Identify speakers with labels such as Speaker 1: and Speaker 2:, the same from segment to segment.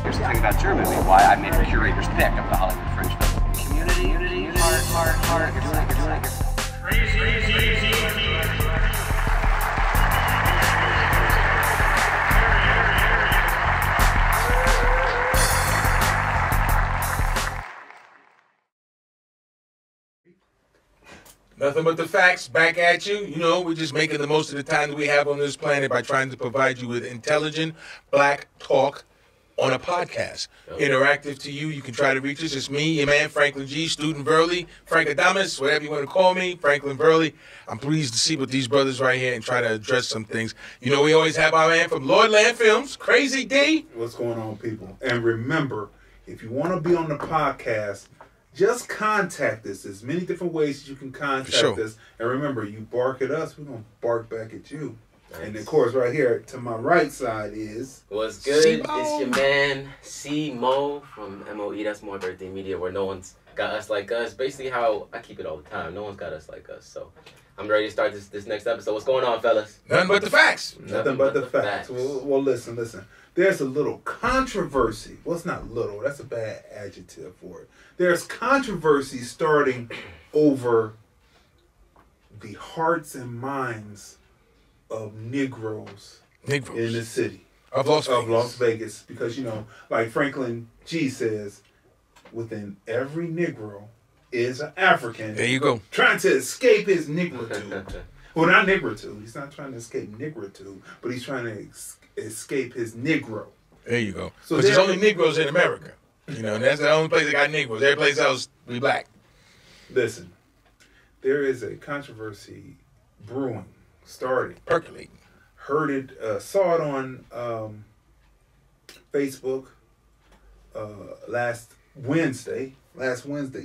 Speaker 1: Here's the thing about your movie, why I made a curator's pick of the Hollywood Fringe Festival. Community, heart, you're doing it.
Speaker 2: Nothing but the facts back at you. You know, we're just making the most of the time that we have on this planet by trying to provide you with intelligent black talk on a podcast. Interactive to you. You can try to reach us. It's me, your man, Franklyn G, Student Burley, Frank Adamus, whatever you want to call me, Franklyn Burley. I'm pleased to see with these brothers right here and try to address some things. You know, we always have our man from Lordland Films, Crazy D.
Speaker 3: What's going on, people? And remember, if you want to be on the podcast, just contact us. There's many different ways that you can contact us. And remember, you bark at us, we're going to bark back at you. Nice. And of course, right here to my right side is...
Speaker 4: What's good?
Speaker 2: CeeMo.
Speaker 4: It's your man, CeeMo from MOE. That's More Birthday Media, where no one's got us like us. Basically how I keep it all the time. No one's got us like us. So I'm ready to start this next episode. What's going on, fellas?
Speaker 2: Nothing but the facts.
Speaker 3: Nothing but the facts. Well, listen. There's a little controversy. Well, it's not little. That's a bad adjective for it. There's controversy starting over the hearts and minds of Negroes in the city
Speaker 2: of Las
Speaker 3: Vegas. Because, you know, like Franklyn G says, within every Negro is an African.
Speaker 2: There you go.
Speaker 3: Trying to escape his negritude. Well, not negritude. He's not trying to escape negritude, but he's trying to escape his Negro.
Speaker 2: There you go. So there's only Negroes in America. You know, and that's the only place that got Negroes. Every place else, we black.
Speaker 3: Listen, there is a controversy brewing, started.
Speaker 2: Percolating.
Speaker 3: Heard it, saw it on Facebook last Wednesday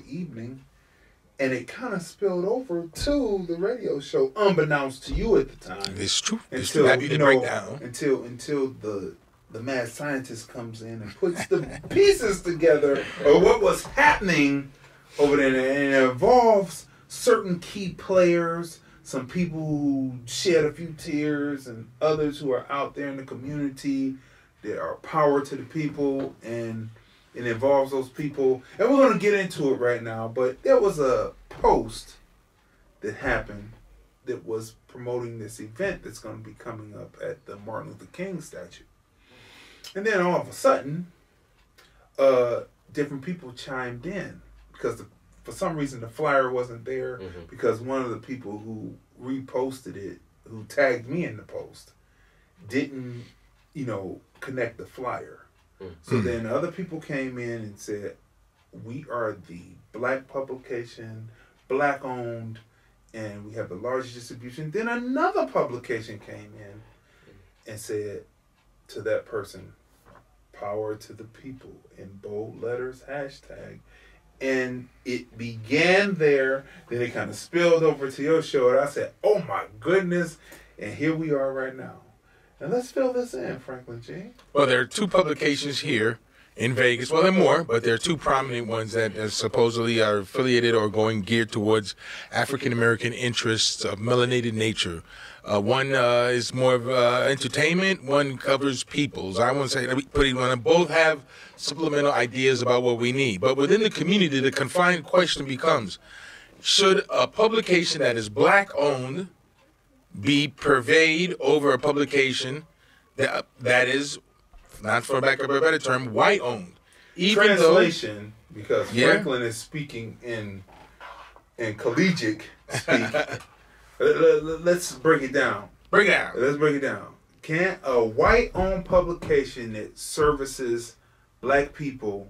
Speaker 3: evening, and it kind of spilled over to the radio show, unbeknownst to you at the time.
Speaker 2: It's true.
Speaker 3: Until
Speaker 2: happy to break down.
Speaker 3: Until the mad scientist comes in and puts the pieces together of what was happening over there, and it involves certain key players, some people who shed a few tears, and others who are out there in the community that are power to the people, and it involves those people. And we're going to get into it right now, but there was a post that happened that was promoting this event that's going to be coming up at the Martin Luther King statue. And then all of a sudden, different people chimed in because for some reason the flyer wasn't there, because one of the people who reposted it, who tagged me in the post, didn't, connect the flyer. So then other people came in and said, we are the black publication, black owned, and we have the largest distribution. Then another publication came in and said to that person, power to the people, in bold letters, hashtag. And it began there, then it kind of spilled over to your show, and I said, oh my goodness, and here we are right now. And let's fill this in, Franklyn G.
Speaker 2: Well, there are two publications here in Vegas. Well, there are more, but there are two prominent ones that supposedly are affiliated or geared towards African-American interests of melanated nature. One is more of entertainment. One covers peoples. I won't say putting one. Both have supplemental ideas about what we need. But within the community, the confined question becomes, should a publication that is black-owned be purveyed over a publication that is, not for lack of a better term, white-owned?
Speaker 3: Translation, because Franklyn is speaking in collegiate speak. Let's break it down. Let's break it down. Can a white-owned publication that services black people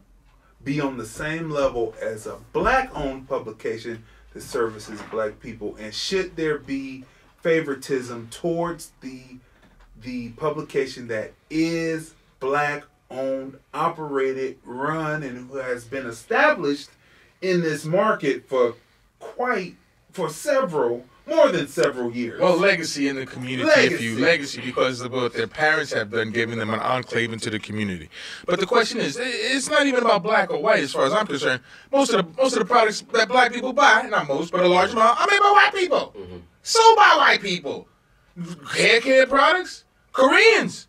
Speaker 3: be on the same level as a black-owned publication that services black people? And should there be favoritism towards the publication that is black-owned, operated, run, and who has been established in this market for more than several years?
Speaker 2: Well, legacy in the community, legacy because of what their parents have done, giving them an enclave into the community. But the question is, it's not even about black or white as far as I'm concerned. Most of the products that black people buy, not most, but a large amount, are made by white people. Sold by white people. Hair care products, Koreans.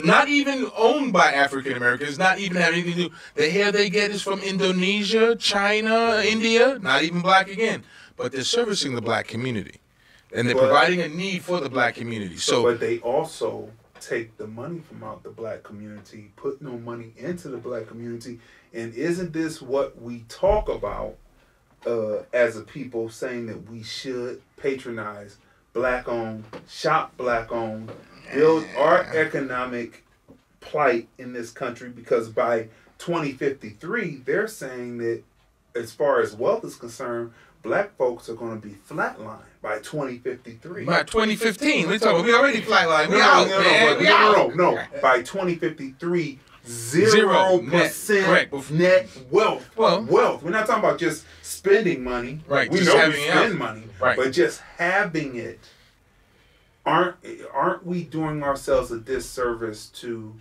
Speaker 2: Not even owned by African Americans, not even having anything to do. The hair they get is from Indonesia, China, India, not even black again. But they're servicing the black community. And they're providing a need for the black community. So,
Speaker 3: but they also take the money from out the black community, put no money into the black community. And isn't this what we talk about as a people, saying that we should patronize black-owned, shop black-owned, build our economic plight in this country? Because by 2053, they're saying that as far as wealth is concerned, black folks are going to be flatlined by 2053.
Speaker 2: By 2015, we're talking. We already flatlined. We out, man.
Speaker 3: No. By 2053, 0% net wealth. Wealth. We're not talking about just spending money.
Speaker 2: Right.
Speaker 3: We know we spend money, but just having it. Aren't we doing ourselves a disservice to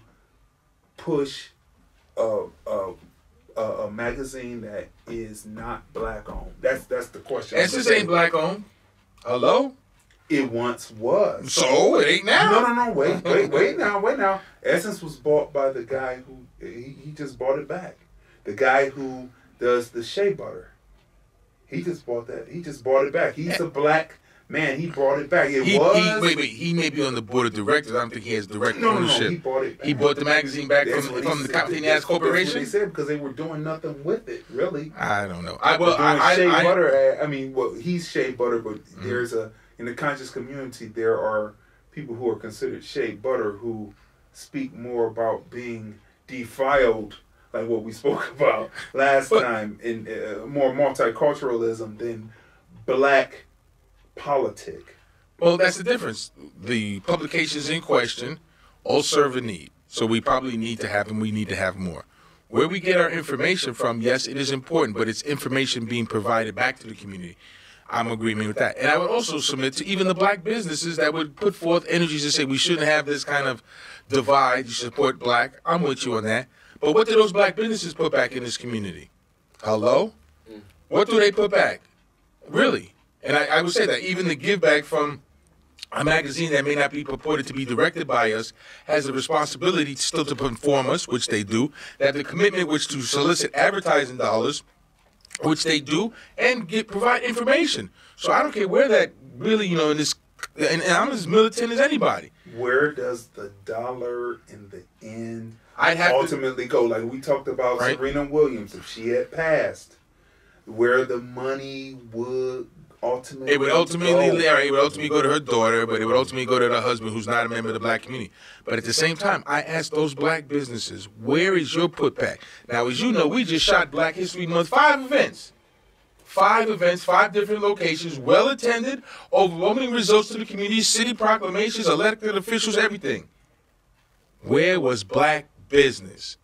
Speaker 3: push a magazine that is not black owned? That's the question.
Speaker 2: This ain't black owned. Hello?
Speaker 3: It once was.
Speaker 2: So it ain't now.
Speaker 3: No. Wait now. Essence was bought by the guy who he just bought it back. The guy who does the shea butter. He just bought that. He just bought it back. He's a black man. He brought it back.
Speaker 2: He may be on the board of directors. I don't think he has direct ownership.
Speaker 3: No, he bought it back.
Speaker 2: He bought the magazine back from the Company-ass corporation?
Speaker 3: That's what they said, because they were doing nothing with it, really.
Speaker 2: I don't know.
Speaker 3: He's shea butter, but there's in the conscious community, there are people who are considered shea butter who speak more about being defiled, like what we spoke about last time, in more multiculturalism than black politic.
Speaker 2: Well, that's the difference. The publications in question all serve a need. So we probably need to have them. We need to have more. Where we get our information from, yes, it is important, but it's information being provided back to the community. I'm agreeing with that. And I would also submit to even the black businesses that would put forth energies to say we shouldn't have this kind of divide. You support black. I'm with you on that. But what do those black businesses put back in this community? Hello? What do they put back? Really? And I would say that even the give back from a magazine that may not be purported to be directed by us has a responsibility still to inform us, which they do. They have the commitment which to solicit advertising dollars, which they do, and provide information. So I don't care where that really, in this, and I'm as militant as anybody.
Speaker 3: Where does the dollar in the end ultimately go? Like we talked about Serena Williams, if she had passed, where the money would ultimately
Speaker 2: it would ultimately go to her daughter, but it would ultimately go to the husband who's not a member of the black community. But at the same time, I ask those black businesses, where is your putback? Now, as you know, we just shot Black History Month, 5 events. 5 events, 5 different locations, well attended, overwhelming results to the community, city proclamations, elected officials, everything. Where was black business?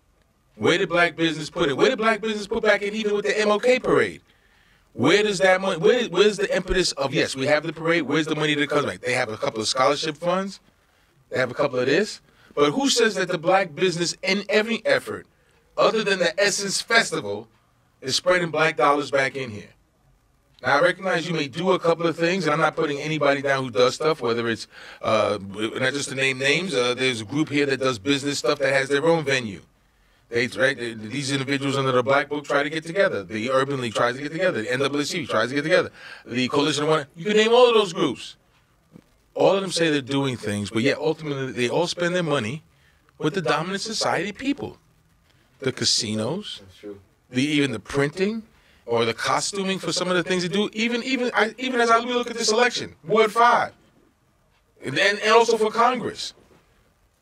Speaker 2: Where did black business put it? Where did black business put back in even with the MLK parade? Where does that money, where's the impetus of, yes, we have the parade, where's the money that comes back? They have a couple of scholarship funds, they have a couple of this, but who says that the black business in every effort, other than the Essence Festival, is spreading black dollars back in here? Now, I recognize you may do a couple of things, and I'm not putting anybody down who does stuff, whether it's, not just to name names, there's a group here that does business stuff that has their own venue. These individuals under the Black Book try to get together. The Urban League tries to get together. The NAACP tries to get together. The Coalition of One. You can name all of those groups. All of them say they're doing things, but yet ultimately they all spend their money with the dominant society people. The casinos, even the printing, or the costuming for some of the things they do. Even as we look at this election, Ward 5, and also for Congress.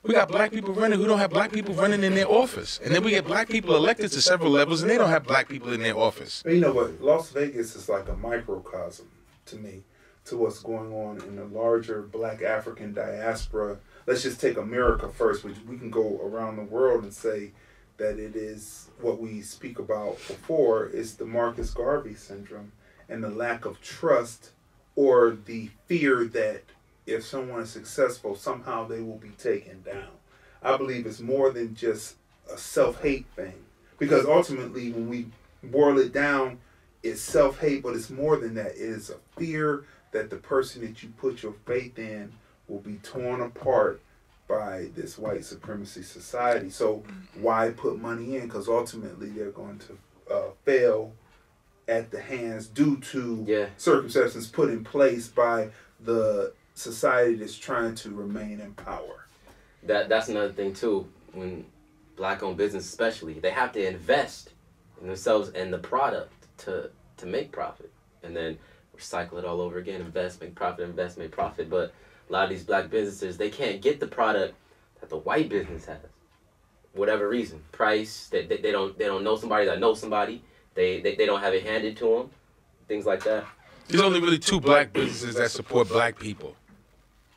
Speaker 2: We got black people running who don't have black people running in their office. And then we get black people elected to several levels, and they don't have black people in their office.
Speaker 3: You know what? Las Vegas is like a microcosm to me, to what's going on in the larger black African diaspora. Let's just take America first, which we can go around the world and say that it is what we speak about before is the Marcus Garvey syndrome and the lack of trust, or the fear that if someone is successful, somehow they will be taken down. I believe it's more than just a self-hate thing. Because ultimately, when we boil it down, it's self-hate, but it's more than that. It is a fear that the person that you put your faith in will be torn apart by this white supremacy society. So why put money in? Because ultimately they're going to fail at the hands due to circumstances put in place by the society that's trying to remain in power.
Speaker 4: That's another thing too. When black-owned business, especially, they have to invest in themselves and the product to make profit, and then recycle it all over again. Invest, make profit. Invest, make profit. But a lot of these black businesses, they can't get the product that the white business has, whatever reason. Price. They don't know somebody that knows somebody. They don't have it handed to them. Things like that.
Speaker 2: There's only really two black businesses that support black people.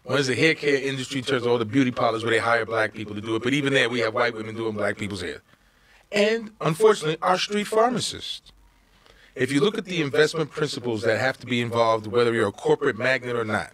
Speaker 2: One is the hair care industry, in terms of all the beauty parlors where they hire black people to do it. But even there, we have white women doing black people's hair. And, unfortunately, our street pharmacists. If you look at the investment principles that have to be involved, whether you're a corporate magnate or not,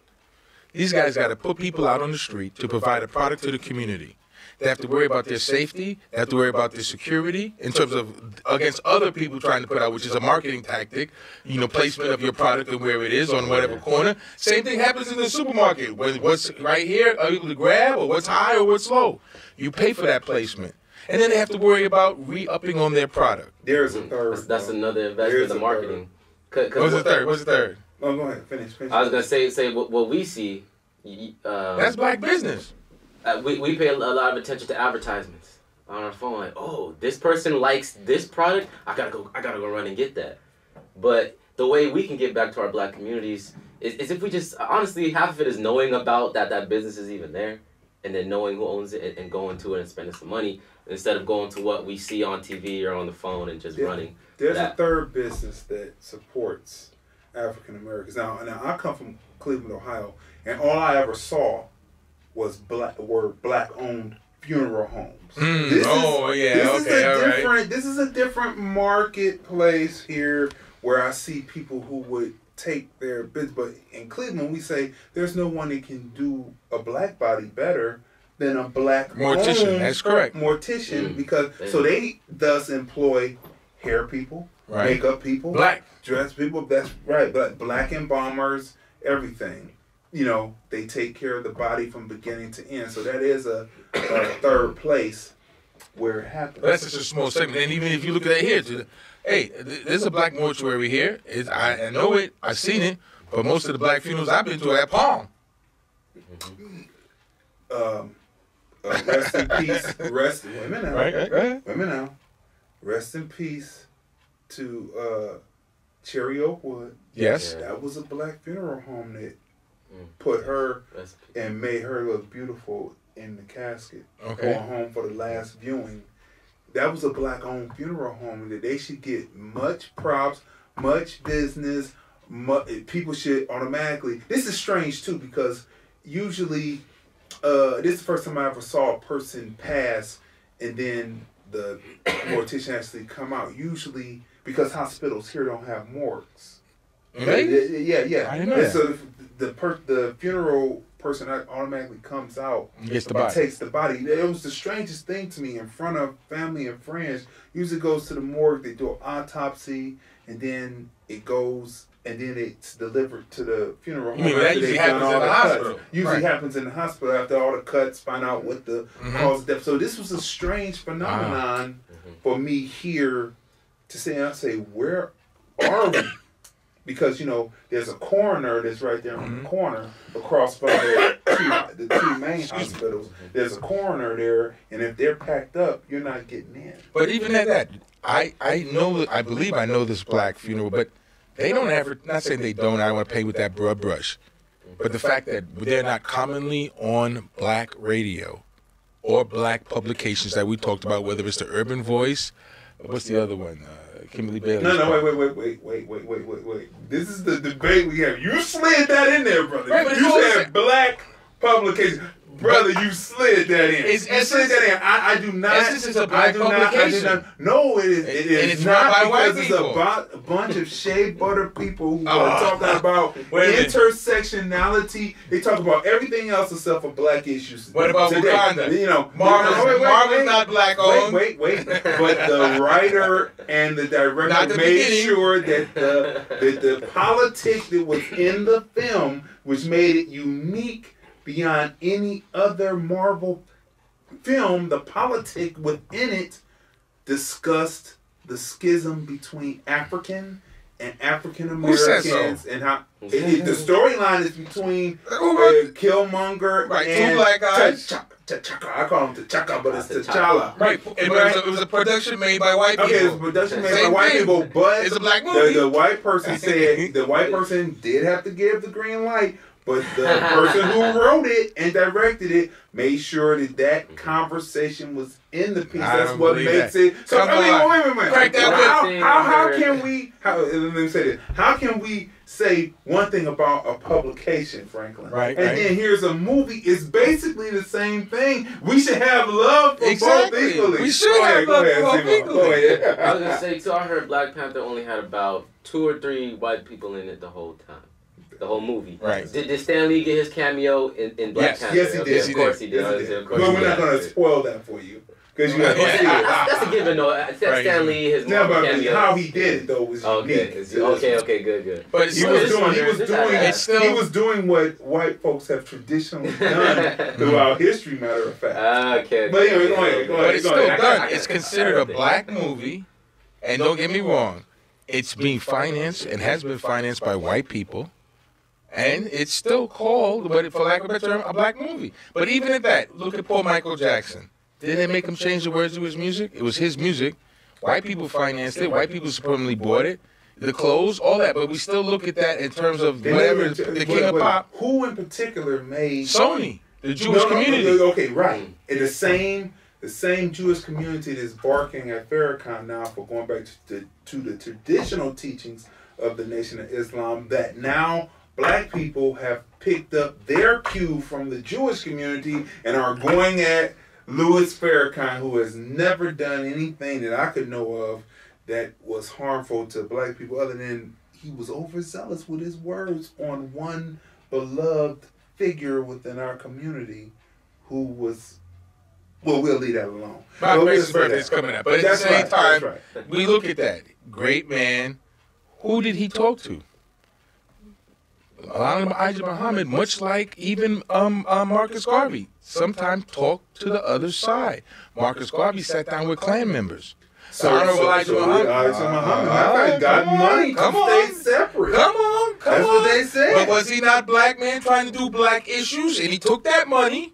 Speaker 2: these guys got to put people out on the street to provide a product to the community. They have to worry about their safety. They have to worry about their security in terms of against other people trying to put out, which is a marketing tactic, placement of your product and where it is on whatever corner. Same thing happens in the supermarket. What's right here, are you able to grab, or what's high or what's low? You pay for that placement. And then they have to worry about re-upping on their product.
Speaker 3: There's a third.
Speaker 4: That's another investment in marketing.
Speaker 2: What's the third? What's the third?
Speaker 3: Oh, go ahead. Finish.
Speaker 4: I was going to say what we see.
Speaker 2: That's black business.
Speaker 4: We pay a lot of attention to advertisements on our phone. Like, oh, this person likes this product. I gotta go run and get that. But the way we can get back to our black communities is if we just, honestly, half of it is knowing about that business is even there, and then knowing who owns it and going to it and spending some money instead of going to what we see on TV or on the phone and just running.
Speaker 3: There's a third business that supports African Americans. Now I come from Cleveland, Ohio, and all I ever saw was black-owned funeral homes. This is a different marketplace here where I see people who would take their business. But in Cleveland, we say there's no one that can do a black body better than a black
Speaker 2: mortician. That's correct.
Speaker 3: Mortician, because so they thus employ hair people, makeup people,
Speaker 2: black
Speaker 3: dress people. That's right. But black embalmers, everything. They take care of the body from beginning to end. So that is a third place where it happens.
Speaker 2: But that's just a small segment. And even if you look at it here, there's a black mortuary here. I know it. I've seen it. But most of the black funerals I've been to are at Palm.
Speaker 3: Rest in peace. Women now.
Speaker 2: Right.
Speaker 3: Women now. Rest in peace to Cherry Oakwood.
Speaker 2: Yes.
Speaker 3: That was a black funeral home that put her and made her look beautiful in the casket. Going home for the last viewing. That was a black-owned funeral home that they should get much props, much business. People should automatically. This is strange too, because usually this is the first time I ever saw a person pass and then the mortician actually come out. Usually because hospitals here don't have morgues.
Speaker 2: Really?
Speaker 3: Yeah.
Speaker 2: I didn't know that.
Speaker 3: So the funeral person automatically comes out
Speaker 2: Gets the
Speaker 3: and
Speaker 2: body.
Speaker 3: takes the body. It was the strangest thing to me in front of family and friends. Usually goes to the morgue, they do an autopsy, and then it goes, and then it's delivered to the funeral home.
Speaker 2: That usually happens in the hospital.
Speaker 3: Usually happens in the hospital after all the cuts, find out what the cause of death. So this was a strange phenomenon for me here to say, where are we? Because, there's a coroner that's right there on the corner across from the two main hospitals. There's a coroner there, and if they're packed up, you're not getting in.
Speaker 2: But even at that, I believe I know this black funeral, but they don't ever, not saying they don't, I don't want to pay with that broad brush, but the fact that they're not commonly on black radio or black publications that we talked about, whether it's the Urban Voice, what's the other one? Kimberly Bailey.
Speaker 3: No, wait. This is the debate we have. You slid that in there, brother.
Speaker 2: Right,
Speaker 3: you said black publication. Brother, you slid that in. You slid that in. I do not.
Speaker 2: This is a black publication.
Speaker 3: No, it is. It is
Speaker 2: it's
Speaker 3: not,
Speaker 2: by white
Speaker 3: because
Speaker 2: people.
Speaker 3: it's about a bunch of shea butter people who are talking about intersectionality. They talk about everything else except for black issues.
Speaker 2: What about
Speaker 3: today.
Speaker 2: Wakanda? Marvel's not black owned.
Speaker 3: Wait. But the writer and the director made sure that the politic that was in the film, which made it unique beyond any other Marvel film. The politic within it discussed the schism between African and African Americans, and how the storyline is between Killmonger and
Speaker 2: two black guys.
Speaker 3: I call him T'Chaka, but it's T'Challa.
Speaker 2: Right. It was a production made by white people.
Speaker 3: Okay, it's a production made by white people, but
Speaker 2: it's a black movie.
Speaker 3: The white person said the white person did have to give the green light, but the person who wrote it and directed it made sure that conversation was in the piece. That's what makes it. So I mean, wait a minute.
Speaker 2: Crack that
Speaker 3: How can we? Let me say this. How can we say one thing about a publication, Franklin?
Speaker 2: Right.
Speaker 3: And then here's a movie. It's basically the same thing. We should have love for both equally.
Speaker 2: We should have love for both equally.
Speaker 3: Go ahead.
Speaker 4: I was gonna say too. I heard Black Panther only had about 2 or 3 white people in it the whole time. The whole movie.
Speaker 2: Right.
Speaker 4: Did Stan Lee get his cameo in Black Panther?
Speaker 3: Yes, he did.
Speaker 4: Of course he did.
Speaker 3: But we're not going to spoil that for you. Because you have to see it.
Speaker 4: That's a given, though. Stan Lee, his cameo.
Speaker 3: How he did it, though, was unique.
Speaker 4: Okay, good.
Speaker 3: But he was doing what white folks have traditionally done throughout history, matter of fact.
Speaker 4: Okay.
Speaker 3: But anyway, go ahead.
Speaker 2: But it's still done. It's considered a black movie. And don't get me wrong. It's being financed and has been financed by white people. And it's still called, but for lack of a better term, a black movie. But even at that, look at Paul Michael Jackson. Didn't they make him change the words to his music? It was his music. White people financed it. White people supposedly bought it. The clothes, all that. But we still look at that in terms of whatever, the king of pop.
Speaker 3: Who in particular made...
Speaker 2: Sony, the Jewish community.
Speaker 3: Okay, right. And the same Jewish community that's barking at Farrakhan now for going back to the traditional teachings of the Nation of Islam, that now black people have picked up their cue from the Jewish community and are going at Louis Farrakhan, who has never done anything that I could know of that was harmful to black people, other than he was overzealous with his words on one beloved figure within our community who was... Well, we'll leave that alone.
Speaker 2: My Grace's birthday's coming up. But at the same time, we look at that. Great man. Who did he talk to? Elijah Muhammad, much like even Marcus Garvey, sometimes talked to the other side. Marcus Garvey sat down with Klan members.
Speaker 3: Elijah Muhammad got money to stay separate.
Speaker 2: Come on.
Speaker 3: That's what they said.
Speaker 2: But was he not black man trying to do black issues? And he took that money.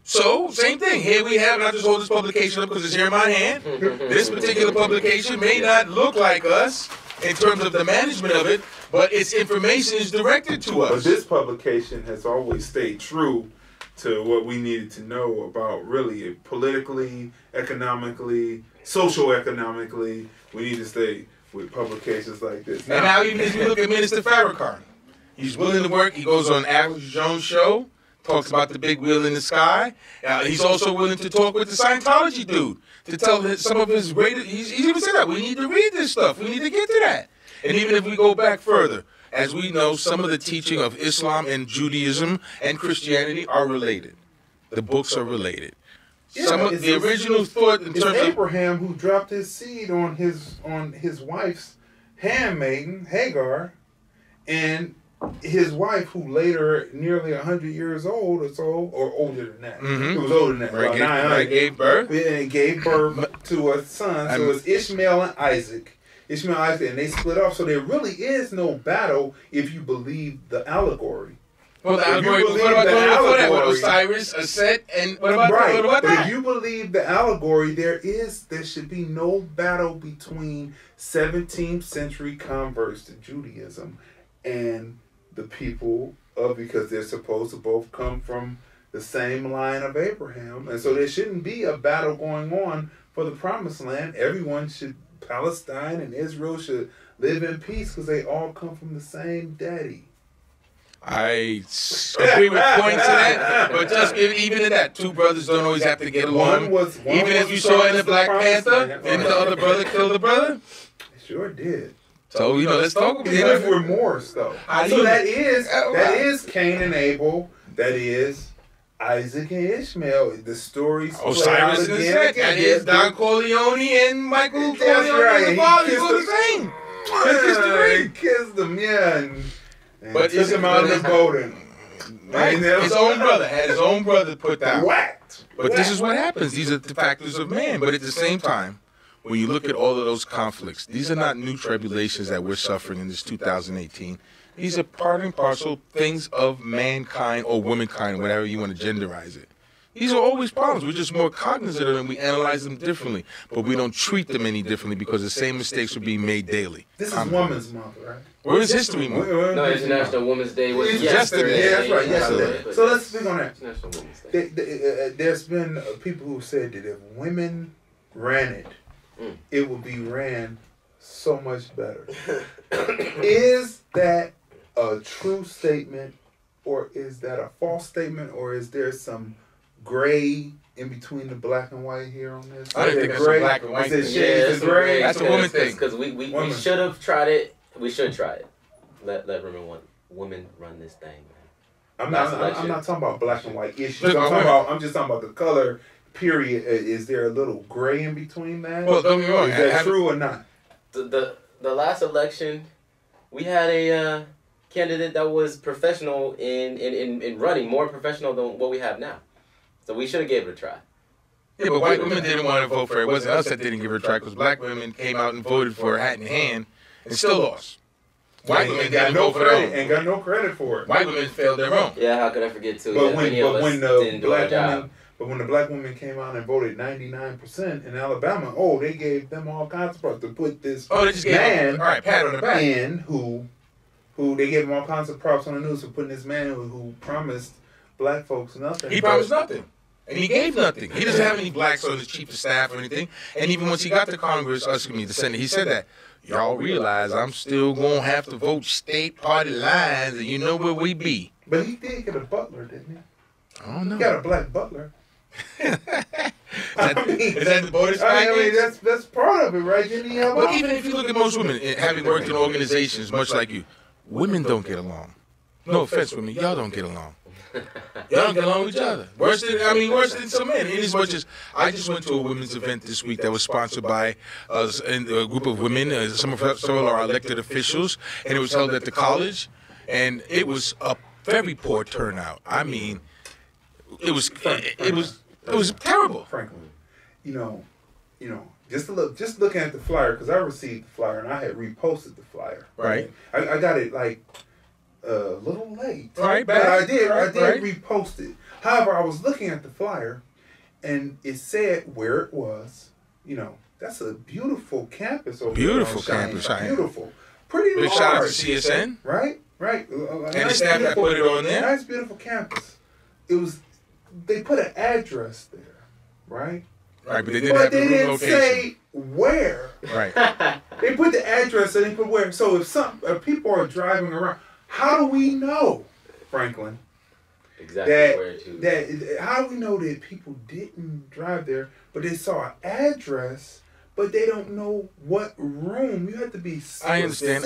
Speaker 2: So, same thing. Here we have, and I just hold this publication up because it's here in my hand. This particular publication may not look like us in terms of the management of it, but its information is directed to us.
Speaker 3: But this publication has always stayed true to what we needed to know about really politically, economically, socio-economically. We need to stay with publications like this.
Speaker 2: And now even if you look at Minister Farrakhan, he's willing to work. He goes on Average Jones' show. Talks about the big wheel in the sky. He's also willing to talk with the Scientology dude to tell some of his greatest... He's even said that. We need to read this stuff. We need to get to that. And even if we go back further, as we know, some of the teaching of Islam and Judaism and Christianity are related. The books are related.
Speaker 3: Yeah,
Speaker 2: some of the original thought in terms of...
Speaker 3: Abraham who dropped his seed on his wife's handmaiden, Hagar, and... his wife, who later, nearly 100 years old or so, or older than that. It was older than that.
Speaker 2: Right, 900. Gave birth.
Speaker 3: And gave birth to a son. So it's Ishmael and Isaac. And they split off. So there really is no battle if you believe the allegory.
Speaker 2: Well, the allegory, what about that? With Osiris, a Set, and what about that?
Speaker 3: But if you believe the allegory, there should be no battle between 17th century converts to Judaism and the people because they're supposed to both come from the same line of Abraham. And so there shouldn't be a battle going on for the promised land. Palestine and Israel should live in peace because they all come from the same daddy.
Speaker 2: I agree with points to that, but just even in that, two brothers don't always have to get along. Even as you saw in the Black Panther, and the other brother killed the brother?
Speaker 3: It sure did.
Speaker 2: So, let's talk about it.
Speaker 3: With remorse, though. So that is Cain and Abel. That is Isaac and Ishmael. The stories
Speaker 2: Osiris and Set. That is Don Corleone and Michael Corleone. The father is the same.
Speaker 3: He kissed them, yeah. And took him out of the boat.
Speaker 2: Right. His own brother had his own brother put down.
Speaker 3: Whacked.
Speaker 2: But this is what happens. These are the factors of man. But at the same time, when you look at all of those conflicts, these are not new tribulations that we're suffering in this 2018. These are part and parcel things of mankind or womankind, whatever you want to genderize it. These are always problems. We're just more cognizant of them. We analyze them differently, but we don't treat them any differently because the same mistakes are being made daily.
Speaker 3: This is Women's Month, right?
Speaker 2: Where is History Month?
Speaker 4: No, International Women's Day was
Speaker 3: It's
Speaker 4: yesterday.
Speaker 3: Yeah, that's right, yesterday.
Speaker 4: But
Speaker 3: So let's speak on that.
Speaker 4: International Women's Day.
Speaker 3: There's been people who said that if women ran it, it would be ran so much better. Is that a true statement, or is that a false statement, or is there some gray in between the black and white here on this?
Speaker 2: I didn't think that's a black and white thing.
Speaker 3: Shades of gray.
Speaker 2: That's a woman thing.
Speaker 4: Because we should have tried it. We should try it. Let women run this thing, man.
Speaker 3: I'm not talking about black and white issues. I'm just talking about the color. Period. Is there a little gray in between that?
Speaker 2: Well, don't get me wrong.
Speaker 3: Is that true or not?
Speaker 4: The last election, we had a candidate that was professional in running, more professional than what we have now. So we should have gave it a try.
Speaker 2: Yeah, but white women didn't want to vote for it. It wasn't us that didn't give her a try because black women came out and voted for her hat in hand and still lost. White women
Speaker 3: got
Speaker 2: didn't
Speaker 3: no
Speaker 2: vote for their
Speaker 3: credit
Speaker 2: own.
Speaker 3: and got no credit for it.
Speaker 2: White women failed their own.
Speaker 4: Yeah, how could I forget too?
Speaker 3: But
Speaker 4: Many of us didn't do our job.
Speaker 3: when the black women came out and voted 99% in Alabama, they gave them all kinds of props to put this
Speaker 2: they just gave him, all right, pat on the back.
Speaker 3: man who they gave him all kinds of props on the news for putting this man who promised black folks nothing.
Speaker 2: He promised nothing. And he gave nothing. He doesn't have any blacks on his chief of staff or anything. And even once he got to Congress, the Senate, he said that, y'all realize I'm still going to have to vote state party lines and you know where we be.
Speaker 3: But he did get a butler, didn't he?
Speaker 2: I don't know.
Speaker 3: He got a black butler.
Speaker 2: Is that the bonus package?
Speaker 3: That's part of it, right? Didn't he have
Speaker 2: But even if you look at most women, having worked in organizations much like you, women don't get along. No offense, women, y'all don't get along. Y'all don't get along with each other. Worse than some men. In as much as I just went to a women's event this week that was sponsored by a group of women, some of our elected officials, and it was held at the college, and it was a very poor turnout. I mean, it was terrible.
Speaker 3: Franklin, just looking at the flyer, because I received the flyer and I had reposted the flyer.
Speaker 2: Right.
Speaker 3: I got it like a little late.
Speaker 2: Right,
Speaker 3: but I did
Speaker 2: right.
Speaker 3: repost it. However, I was looking at the flyer and it said where it was. That's a beautiful campus over there.
Speaker 2: Beautiful campus.
Speaker 3: Beautiful. Pretty large.
Speaker 2: Big shout out to CSN.
Speaker 3: Right.
Speaker 2: And the staff that put it on there.
Speaker 3: Nice, beautiful campus. They put an address there, right?
Speaker 2: Right, but they didn't have the room location.
Speaker 3: Say where.
Speaker 2: Right.
Speaker 3: They put the address and they put where. So if people are driving around, how do we know, Franklin?
Speaker 4: Exactly where to.
Speaker 3: How do we know that people didn't drive there, but they saw an address, but they don't know what room? You have to be specific.
Speaker 2: I understand.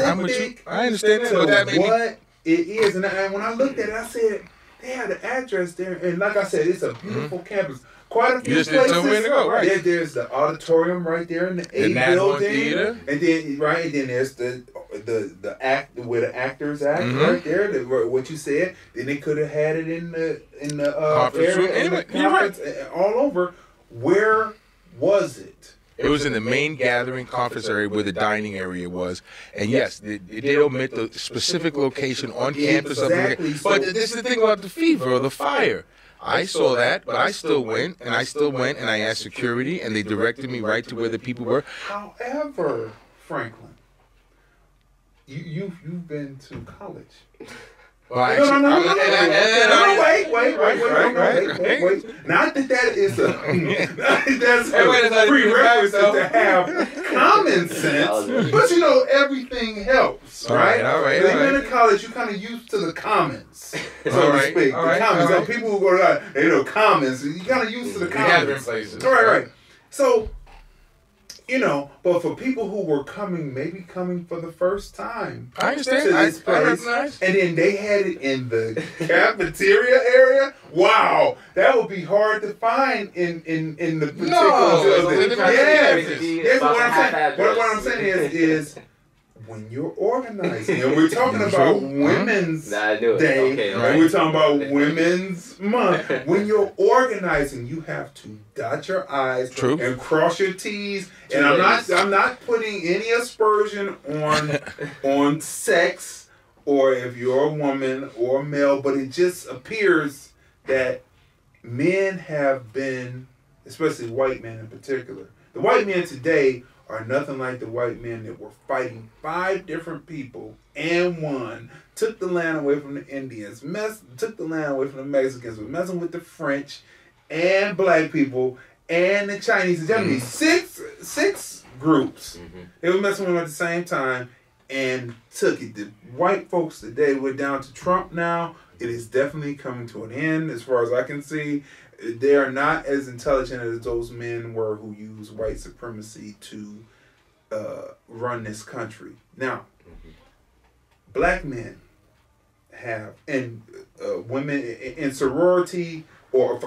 Speaker 2: I understand that.
Speaker 3: So
Speaker 2: But that
Speaker 3: what it is, and when I looked at it, I said they had an address there, and like I said, it's a beautiful campus. Quite a few places.
Speaker 2: You just didn't tell me where to go, right?
Speaker 3: There's the auditorium right there in the A building, theater. And then there's the act where the actors act right there. What you said. Then they could have had it in the
Speaker 2: conference room. Anyway, you're right.
Speaker 3: All over. Where was it?
Speaker 2: It was in the main gathering conference area where the dining area was. And yes, they did omit the specific location on campus.
Speaker 3: Exactly.
Speaker 2: But this is the thing about the fever or the fire. I saw that, but I still went, and I asked security, and they directed me right to where the people were.
Speaker 3: However, Franklin, you've been to college.
Speaker 2: Well, actually,
Speaker 3: wait. Not that is that's a prerequisite to have common sense, but everything helps, right?
Speaker 2: All right.
Speaker 3: When you're in college, you're kind of used to the commons, so to speak. The commons. So people who go to they know commons. You're kind of used to the commons.
Speaker 2: Gathering places.
Speaker 3: Right. So. But for people who were maybe coming for the first time,
Speaker 2: I understand.
Speaker 3: to this place, and then they had it in the cafeteria area. Wow, that would be hard to find in the particular building. Yes, what I'm saying is when you're organizing, and we're talking about Women's Day,
Speaker 4: Okay,
Speaker 3: and we're talking about Women's Month. When you're organizing, you have to dot your I's and cross your T's. And I'm not putting any aspersion on sex or if you're a woman or a male, but it just appears that men have been, especially white men in particular, the white men today are nothing like the white men that were fighting 5 different people and won, took the land away from the Indians, took the land away from the Mexicans, was messing with the French and black people and the Chinese and Japanese. 6 groups. They were messing with them at the same time and took it. The white folks today, we're down to Trump now. It is definitely coming to an end as far as I can see. They are not as intelligent as those men were who used white supremacy to run this country. Now, black men have, and women in sorority,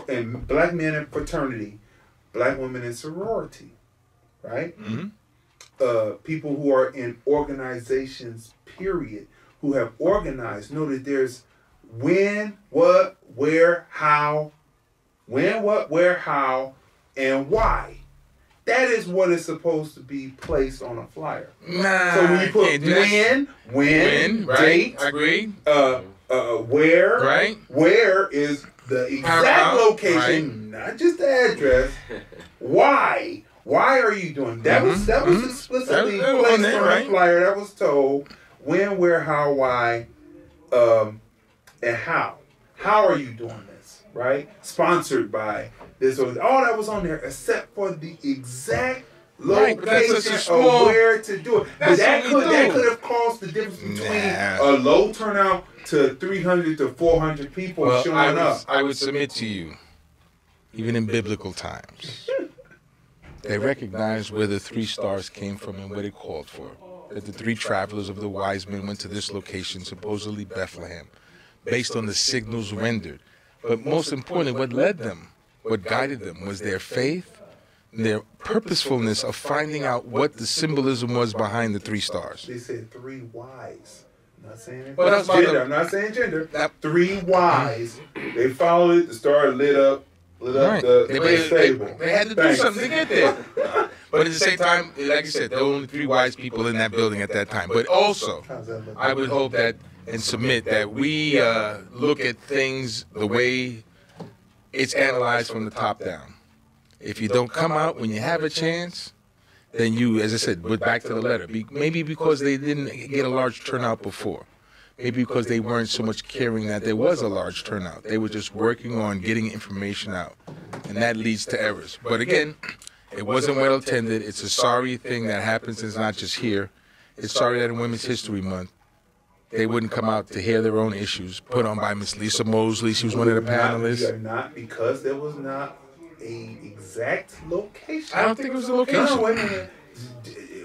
Speaker 3: and black men in fraternity, black women in sorority, right? People who are in organizations, period, who have organized, know that there's when, what, where, how, and why. That is what is supposed to be placed on a flyer. So when you put when, date,
Speaker 2: agreed.
Speaker 3: Where,
Speaker 2: right?
Speaker 3: Where is the exact location, not just the address. Why? Why are you doing that? That was explicitly placed on a flyer. That was told when, where, how, why, and how. How are you doing this? Right? Sponsored by this or all that was on there except for the exact location of where to do it. But that could have caused the difference between a low turnout to 300 to 400 people showing up.
Speaker 2: I would submit to you, even in biblical times, they recognized where the 3 stars came from and what it called for. That the 3 travelers of the wise men went to this location, supposedly Bethlehem, based on the signals rendered. But most importantly, what led them, what guided them, was their faith, their purposefulness of finding out what the symbolism was behind the 3 stars.
Speaker 3: They said 3 wise. I'm not saying
Speaker 2: gender.
Speaker 3: I'm not saying gender. 3 wise. They followed it. The star lit up the stable.
Speaker 2: They had to do something to get there. But at the same time, like I said, there were only 3 wise people in that building at that time. But also, I would hope that and submit that we look at things the way it's analyzed from the top down. If you don't come out when you have a chance, then you, as I said, went back to the letter. Maybe because they didn't get a large turnout before. Maybe because they weren't so much caring that there was a large turnout. They were just working on getting information out. And that leads to errors. But again, it wasn't well attended. It's a sorry thing that happens. It's not just here. It's sorry that in Women's History Month, they wouldn't come out to hear their own issues put on by Miss Lisa Mosley. She was one of the panelists.
Speaker 3: Not because there was not a exact location.
Speaker 2: I don't think it was a location.
Speaker 3: No, wait a minute.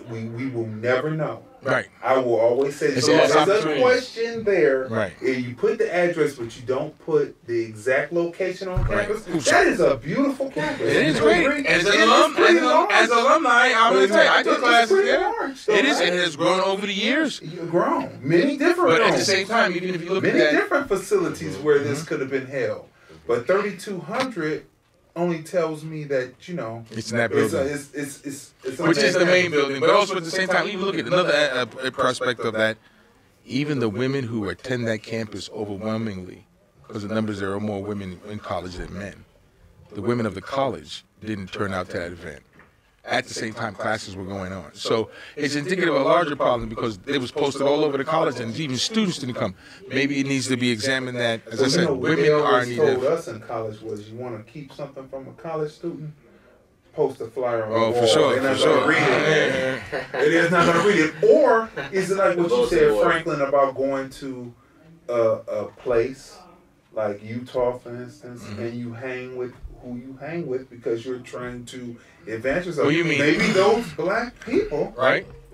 Speaker 3: We will never know.
Speaker 2: Right.
Speaker 3: I will always say there's a question there.
Speaker 2: Right.
Speaker 3: If you put the address, but you don't put the exact location on campus, that is a beautiful campus.
Speaker 2: It is great. As alumni, I'm going to tell you, I took classes there. It is, and it has grown over the years.
Speaker 3: Grown. Many different.
Speaker 2: But at the same time, even if you look at that,
Speaker 3: many different facilities where this could have been held. But 3,200 only tells me that,
Speaker 2: it's in that building.
Speaker 3: It's
Speaker 2: which is the main building. But also at the same time, even look at another prospect of that. Even the women who attend that campus overwhelmingly, because the numbers, there are more women in college than men. The women of the college didn't turn out to that event. At the same time, classes were going on. So it's indicative of a larger problem because it was posted all over the college and even students didn't come. Maybe it needs to be examined that, as I said, women are needed.
Speaker 3: What they told us in college was you want to keep something from a college student, post a flyer on the wall.
Speaker 2: For sure,
Speaker 3: They're not going to read it. It is not going to read it. Or is it like what you said, Franklin, about going to a place like Utah, for instance, and you hang with who you hang with because you're trying to advance yourself.
Speaker 2: What do you mean?
Speaker 3: Maybe those black people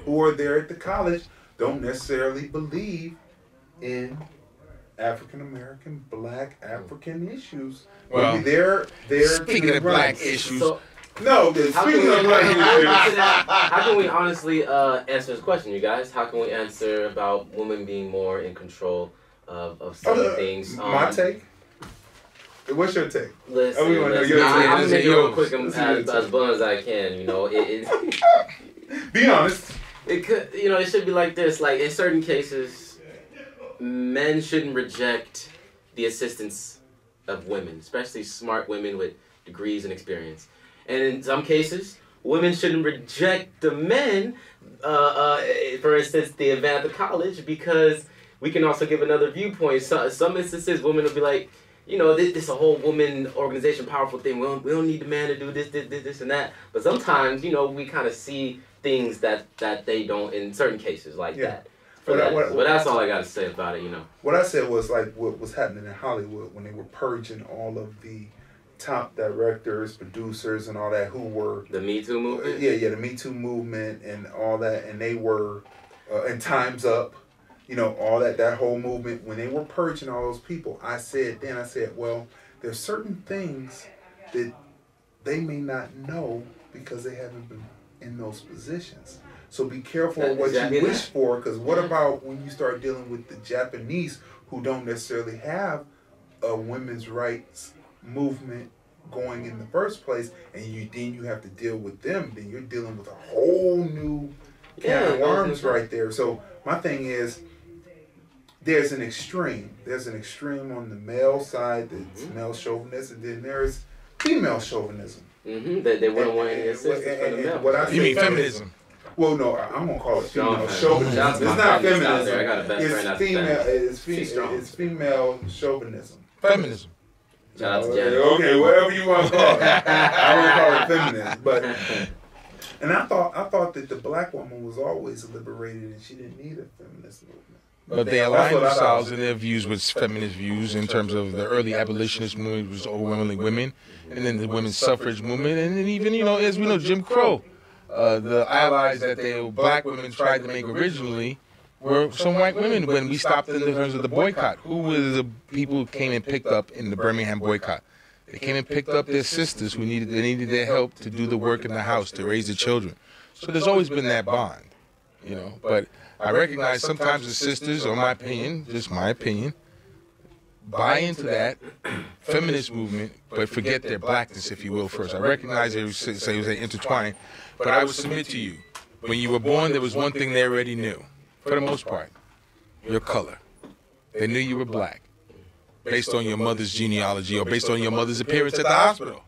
Speaker 3: who are there at the college don't necessarily believe in African American, black African issues.
Speaker 2: Well,
Speaker 3: maybe they're
Speaker 2: speaking of black issues,
Speaker 3: No, speaking of black music.
Speaker 4: How can we honestly answer this question, you guys? How can we answer about women being more in control of certain things?
Speaker 3: My take? What's your take?
Speaker 4: Listen, I'm going to make it real quick as blunt as I can. You know,
Speaker 3: be honest.
Speaker 4: It could, you know, it should be like this. Like, in certain cases, men shouldn't reject the assistance of women, especially smart women with degrees and experience. And in some cases, women shouldn't reject the men, for instance, the advance of college, because we can also give another viewpoint. So, some instances, women will be like, you know, this is a whole woman organization, powerful thing. We don't need the man to do this, and that. But sometimes, you know, we kind of see things that they don't in certain cases like that. But that's all I got to say about it, you know.
Speaker 3: What I said was like what was happening in Hollywood when they were purging all of the top directors, producers, and all that who were...
Speaker 4: The Me Too movement?
Speaker 3: Yeah, the Me Too movement and all that. And they were... and Time's Up. You know, all that whole movement, when they were purging all those people, I said, well, there's certain things that they may not know because they haven't been in those positions. So be careful of what you wish for, because what about when you start dealing with the Japanese who don't necessarily have a women's rights movement going in the first place, and then you have to deal with them, then you're dealing with a whole new can of worms right there. So my thing is, there's an extreme. There's an extreme on the male side, that's male chauvinism, and then there's female chauvinism.
Speaker 4: They wouldn't want any assistance from the male.
Speaker 2: You mean feminism?
Speaker 3: Well, no, I'm gonna call it female chauvinism. It's not feminism.
Speaker 4: I got a best friend
Speaker 3: It's female. It's female chauvinism.
Speaker 2: Feminism.
Speaker 4: Shout out to Janet.
Speaker 3: Okay, whatever you want to call it. I won't call it feminism, but. And I thought that the black woman was always liberated and she didn't need a feminist movement.
Speaker 2: But they aligned themselves in their views with feminist views in terms of the early abolitionist movement was overwhelmingly women, and then the women's suffrage movement, and then even, you know, as we know, Jim Crow. The allies that the black women tried to make originally were some white women when we stopped in terms of the boycott. Who were the people who came and picked up in the Birmingham boycott? They came and picked up their sisters who needed their help to do the work in the house, to raise the children. So there's always been that bond, you know. But I recognize sometimes the sisters, or my opinion, just my opinion, buy into that feminist movement, but forget their blackness, if you will, first. I recognize they say intertwined, but I would submit to you, when you were born, there was one thing they already knew, for the most part, your color. They knew you were black, based on your mother's genealogy or based on your mother's appearance at the hospital.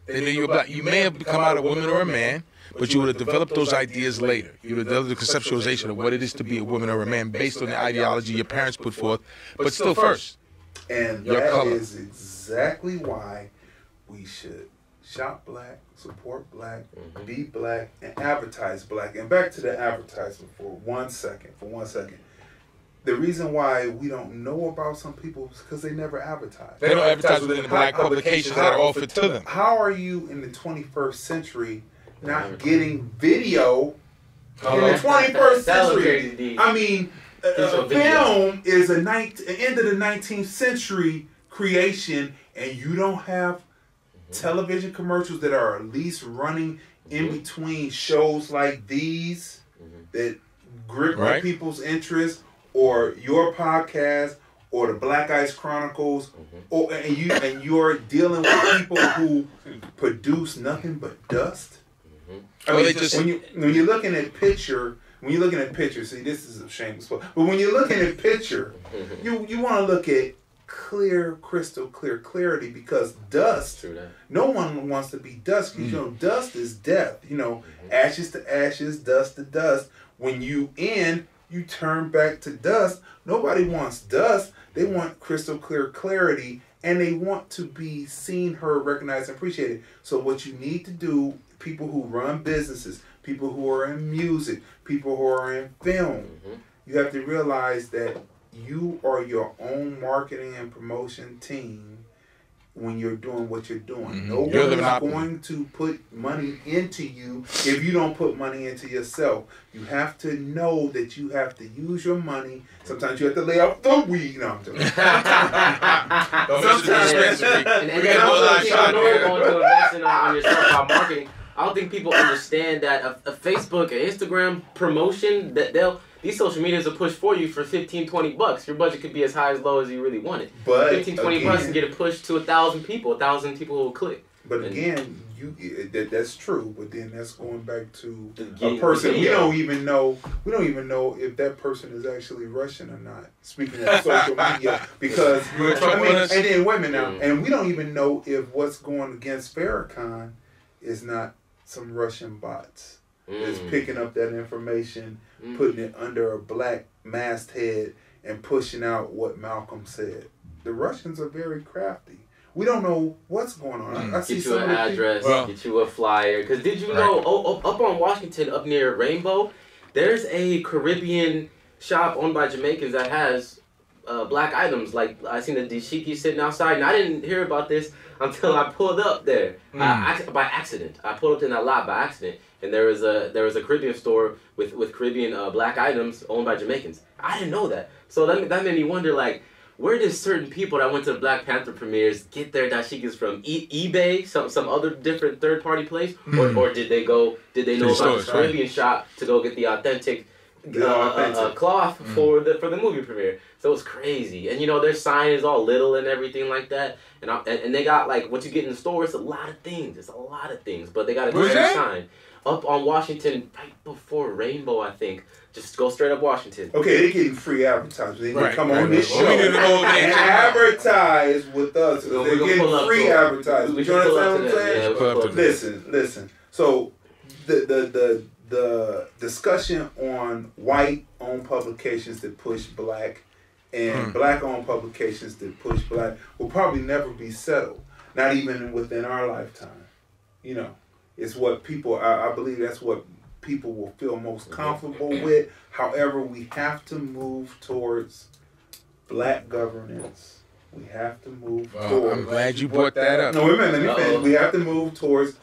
Speaker 2: They knew you were black. You may have become out a woman or a man, but you would have developed those ideas later. You would have developed the conceptualization of what it is to be a woman or a man based on the ideology your parents put forth, but still first,
Speaker 3: and
Speaker 2: your
Speaker 3: that
Speaker 2: color.
Speaker 3: Is exactly why we should shop black, support black, be black, and advertise black. And back to the advertisement for one second. The reason why we don't know about some people is because they never advertise.
Speaker 2: They don't advertise within the black publications that are offered to them.
Speaker 3: How are you in the 21st century not getting video in the 21st century? I mean, film is an end of the 19th century creation, and you don't have television commercials that are at least running in between shows like these that grip people's interest, or your podcast, or the Black Ice Chronicles, and you're dealing with people who produce nothing but dust. I mean, when you're looking at picture, see, this is a shameless plug, but when you're looking at picture, you want to look at crystal clear clarity, because dust, no one wants to be dust, because you know, dust is death, you know, ashes to ashes, dust to dust. When you end, you turn back to dust. Nobody wants dust. They want crystal clear clarity, and they want to be seen, heard, recognized, and appreciated. So what you need to do, people who run businesses, people who are in music, people who are in film, you have to realize that you are your own marketing and promotion team, when you're doing what you're doing.
Speaker 2: Mm-hmm.
Speaker 3: No one is going to put money into you if you don't put money into yourself. You have to know that you have to use your money. Sometimes you have to lay off the weed. No, I'm joking.
Speaker 4: And going to invest on yourself by marketing. I don't think people understand that a Facebook, an Instagram promotion, that these social medias will push for you for $15-$20. Your budget could be as high as low as you really want it.
Speaker 3: But
Speaker 4: $15-$20 can get it pushed to 1,000 people. 1,000 people will click.
Speaker 3: But again, that's true. But then that's going back to a person. We don't even know if that person is actually Russian or not. Speaking of social media, because and then women now, and we don't even know if what's going against Farrakhan is not some Russian bots that's picking up that information, putting it under a black masthead, and pushing out what Malcolm said. The Russians are very crafty. We don't know what's going on. I see
Speaker 4: get you an address, get you a flyer. Because did you know, up on Washington, up near Rainbow, there's a Caribbean shop owned by Jamaicans that has black items. Like, I seen the dashiki sitting outside, and I didn't hear about this until I pulled up there by accident. I pulled up in that lot by accident, and there was a Caribbean store with Caribbean black items owned by Jamaicans. I didn't know that. So that made me wonder, like, where did certain people that went to the Black Panther premieres get their dashikis from? eBay, some other different third-party place, or did they know about the Caribbean shop to go get the authentic cloth for the movie premiere? So it's crazy, and their sign is all little and everything like that, and they got like what you get in the store. It's a lot of things. But they got a different sign up on Washington right before Rainbow, I think. Just go straight up Washington.
Speaker 3: Okay, they're getting free advertising. They come on this show and advertise with us. They're getting free advertising. You understand what I'm saying? Listen. So the discussion on white-owned publications that push black and black-owned publications that push black will probably never be settled. Not even within our lifetime. It's what people. I believe that's what people will feel most comfortable with. However, we have to move towards black governance. We have to move towards...
Speaker 2: I'm glad you brought that up.
Speaker 3: No, wait a minute, let me finish. We have to move towards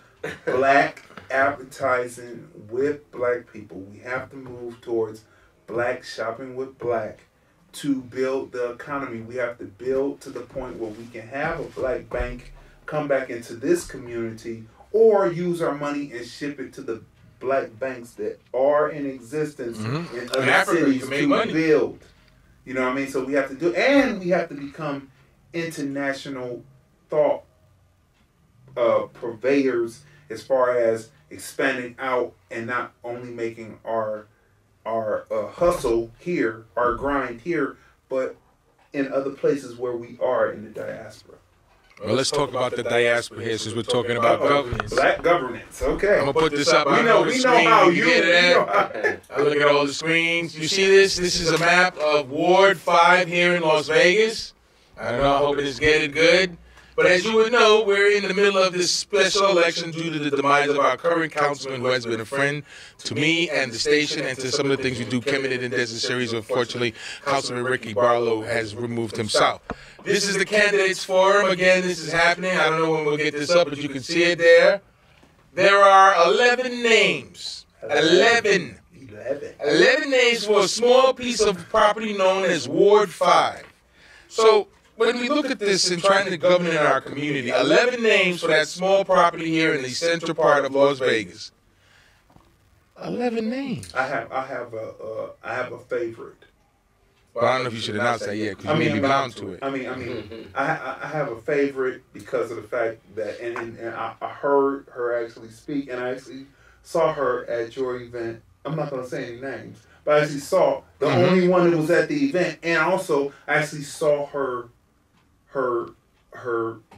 Speaker 3: black advertising with black people. We have to move towards black shopping with black to build the economy. We have to build to the point where we can have a black bank come back into this community or use our money and ship it to the black banks that are in existence in other cities to build. You know what I mean? So we have to do, and we have to become international thought purveyors as far as expanding out and not only making our hustle here, our grind here, but in other places where we are in the diaspora.
Speaker 2: Well, let's talk about the diaspora here since we're talking about governance.
Speaker 3: Black governance, okay.
Speaker 2: I'm going to put this up on the screen.
Speaker 3: How
Speaker 2: you get it. I look at all the screens. You see this? This is a map of Ward 5 here in Las Vegas. I don't know. I hope it is getting good. But as you would know, we're in the middle of this special election due to the demise of our current councilman, who has been a friend to me and the station and to some of the things we do. Kemet in Desert Series. Unfortunately, Councilman Ricky Barlow has removed himself. This is the candidates forum. Again, this is happening. I don't know when we'll get this up, but you can see it there. There are 11 names. 11 names for a small piece of property known as Ward 5. So when we look at this and trying to govern in our community, 11 names for that small property here in the central part of Las Vegas. 11 names.
Speaker 3: I have a favorite.
Speaker 2: Well, I don't know if you should announce that yet, because you may be bound to it.
Speaker 3: I have a favorite because of the fact that, and I heard her actually speak, and I actually saw her at your event. I'm not going to say any names, but I actually saw the only one that was at the event, and also I actually saw her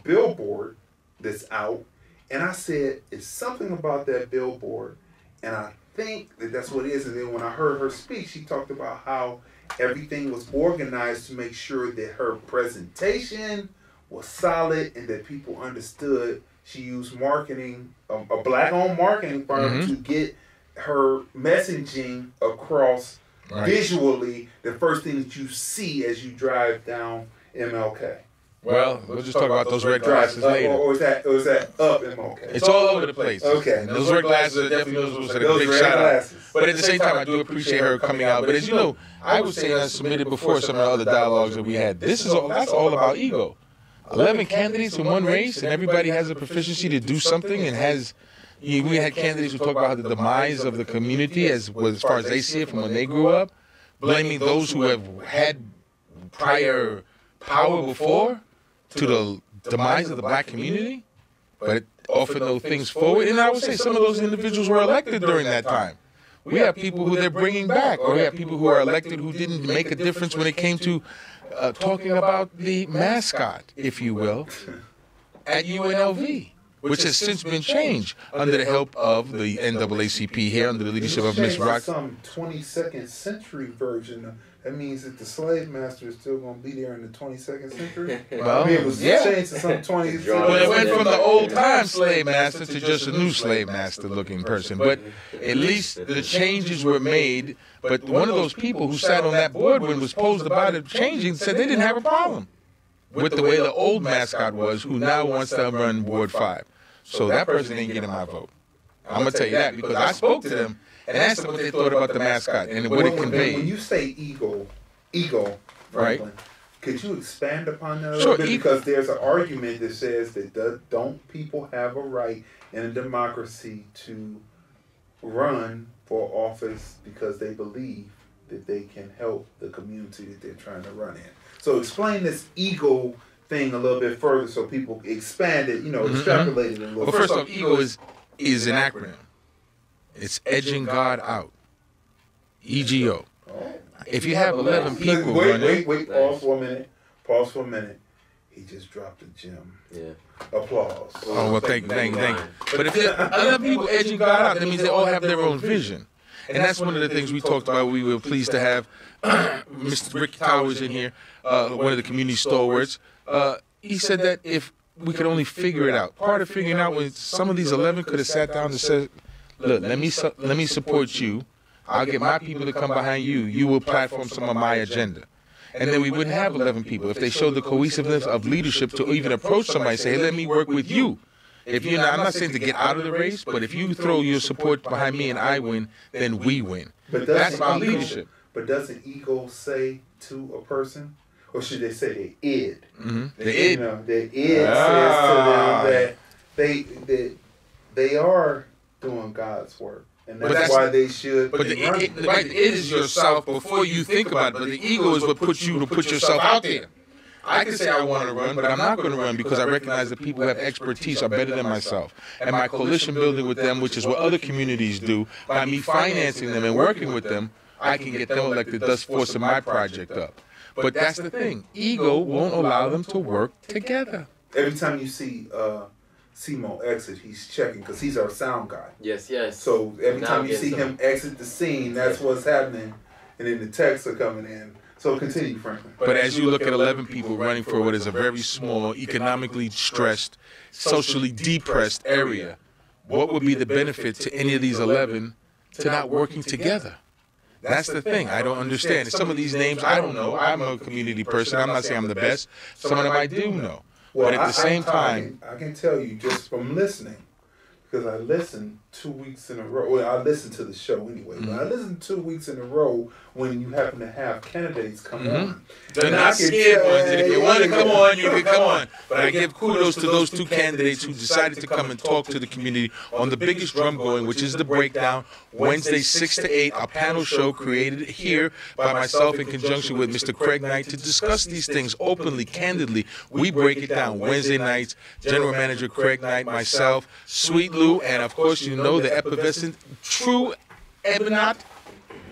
Speaker 3: billboard that's out, and I said, it's something about that billboard, and I think that's what it is. And then when I heard her speak, she talked about how everything was organized to make sure that her presentation was solid and that people understood. She used marketing, a black-owned marketing firm to get her messaging across visually. The first thing that you see as you drive down MLK.
Speaker 2: Well, we'll just talk about those red glasses later.
Speaker 3: Or is that up MLK?
Speaker 2: It's all over the place.
Speaker 3: Okay.
Speaker 2: And those red glasses are definitely those a big
Speaker 3: red
Speaker 2: shout
Speaker 3: glasses.
Speaker 2: out. But at the same time, I do appreciate her coming out. But as you know, I was saying I submitted before some of the other dialogues that we had. That's all about ego. 11 candidates in one race, and everybody has a proficiency to do something, and we had candidates who talk about the demise of the community as far as they see it from when they grew up, blaming those who have had prior power before to the demise of the black community, but offer those things forward. And I would say some of those individuals were elected during that time. We have people who they're bringing back, or we have people who are elected who didn't make a difference when it came to talking about the mascot, if you will, at UNLV, which has since been changed under the help of the NAACP here, under the leadership of Ms. Rock.
Speaker 3: Some 22nd century version. That means that the slave master is still going to be there in the 22nd century.
Speaker 2: Well,
Speaker 3: it was changed to some 20th century.
Speaker 2: Well, it went from the old-time slave master to just a new slave master-looking person. But at least the changes were made. But one of those people who sat on that board when it was posed about it changing said they didn't have a problem with the way the old mascot was, who now wants to run Ward 5. So that person ain't getting my vote. I'm going to tell you that because I spoke to them and asked them what they thought about the mascot and what it conveyed.
Speaker 3: When you say ego, Franklin,
Speaker 2: right?
Speaker 3: Could you expand upon that a
Speaker 2: Sure,
Speaker 3: little bit? Because there's an argument that says that don't people have a right in a democracy to run for office because they believe that they can help the community that they're trying to run in? So explain this ego thing a little bit further so people expand it, extrapolate it a little bit.
Speaker 2: Well, first off, ego is an acronym. It's edging God out. EGO.
Speaker 3: Oh.
Speaker 2: If you have 11 people running...
Speaker 3: Wait, pause for a minute. He just dropped a gem.
Speaker 4: Yeah.
Speaker 3: Applause.
Speaker 2: Oh, well, thank you. But if there are 11 people edging God out, that means they all have their own vision. And that's one of the things we talked about. We were pleased to have Mr. Ricky Towers in here, one of the community stalwarts. He said that if we could only figure it out, part of figuring out was some of these 11 could have sat down and said, look, let me support you. I'll get my people to come behind you. You will platform some of my agenda. And then we wouldn't have 11 people if they showed the cohesiveness of leadership to even approach somebody and say, hey, let me work with you. If you're not, I'm not saying to get out of the race, but if you throw your support behind me and I win, then we win. That's about leadership.
Speaker 3: But doesn't ego say to a person, or should they say the id?
Speaker 2: Mm-hmm. The id.
Speaker 3: The id says to them that they are doing God's work. And that's why they should.
Speaker 2: But the id is yourself before you think about it. But the ego is what puts you to put yourself out there. I can say I want to run, but I'm not going to run because I recognize that people who have expertise are better than myself. And my coalition building with them, which is what other communities do, by me financing them and working with them, I can get them elected, thus forcing my project up. But that's the thing. Ego won't allow them to work together.
Speaker 3: Every time you see CeeMo exit, he's checking because he's our sound guy.
Speaker 4: Yes.
Speaker 3: So every time you see him exit the scene, that's what's happening. And then the texts are coming in. So continue, Franklin.
Speaker 2: But as you look at 11 people running for what is a very small, economically stressed, socially depressed area, what would be the benefit to any of these 11 to not working together? That's the thing. I don't understand. Some of these names, I don't know. I'm a community person. I'm not saying I'm the best. Some of them I do know.
Speaker 3: Well,
Speaker 2: but at the same time...
Speaker 3: I can tell you just from listening, because I listened 2 weeks in a row. Well, I listened to the show anyway, but I listened 2 weeks in a row when you happen to have candidates come on.
Speaker 2: They're not scared ones, and if you want to come on, you can come on. But I give kudos to those two candidates who decided to come and talk to the community on the biggest drum going, which is The Breakdown, Wednesday 6 to 8, a panel show created here by myself in conjunction with Mr. Craig Knight to discuss these things openly, candidly. We break it down Wednesday nights, General Manager Craig Knight, myself, Sweet Lou, and of course you know the effervescent true Ebonat.